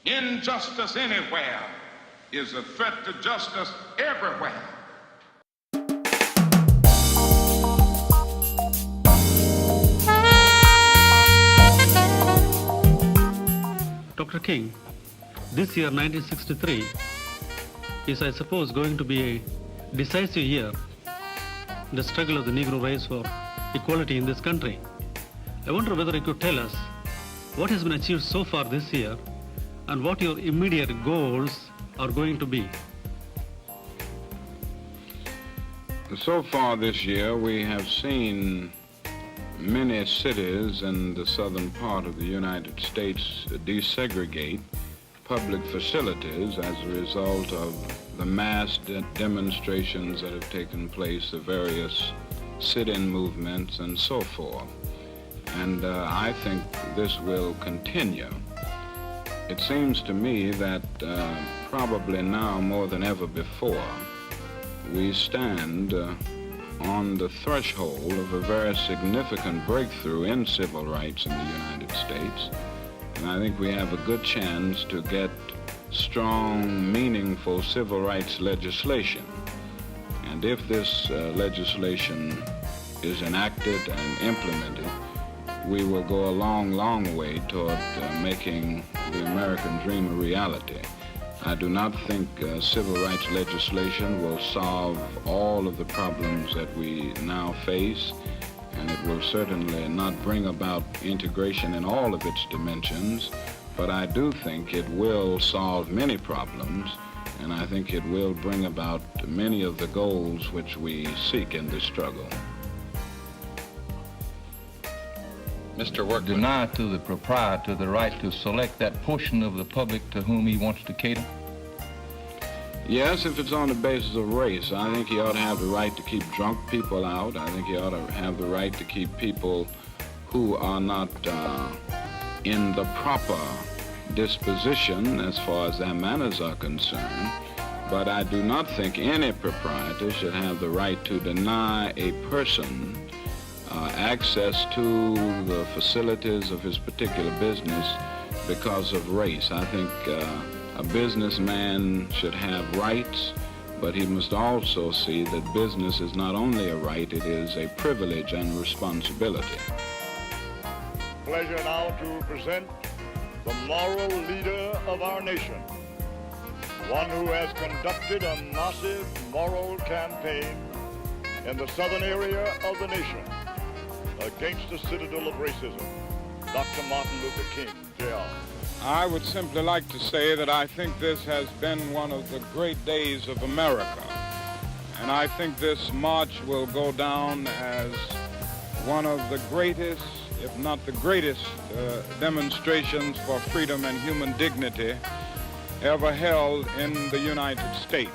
Injustice anywhere is a threat to justice everywhere. Dr. King, this year 1963 is, I suppose, going to be a decisive year in the struggle of the Negro race for equality in this country. I wonder whether you could tell us what has been achieved so far this year and what your immediate goals are going to be. So far this year, we have seen many cities in the southern part of the United States desegregate public facilities as a result of the mass demonstrations that have taken place, the various sit-in movements and so forth. And I think this will continue. It seems to me that probably now more than ever before, we stand on the threshold of a very significant breakthrough in civil rights in the United States. And I think we have a good chance to get strong, meaningful civil rights legislation. And if this legislation is enacted and implemented, we will go a long, long way toward making the American dream a reality. I do not think civil rights legislation will solve all of the problems that we now face, and it will certainly not bring about integration in all of its dimensions, but I do think it will solve many problems, and I think it will bring about many of the goals which we seek in this struggle. Mr. Workman. Deny to the proprietor the right to select that portion of the public to whom he wants to cater? Yes, if it's on the basis of race. I think he ought to have the right to keep drunk people out. I think he ought to have the right to keep people who are not in the proper disposition as far as their manners are concerned. But I do not think any proprietor should have the right to deny a person access to the facilities of his particular business because of race. I think a businessman should have rights, but he must also see that business is not only a right, it is a privilege and responsibility. Pleasure now to present the moral leader of our nation, one who has conducted a massive moral campaign in the southern area of the nation against the citadel of racism, Dr. Martin Luther King, Jr. I would simply like to say that I think this has been one of the great days of America. And I think this march will go down as one of the greatest, if not the greatest, demonstrations for freedom and human dignity ever held in the United States.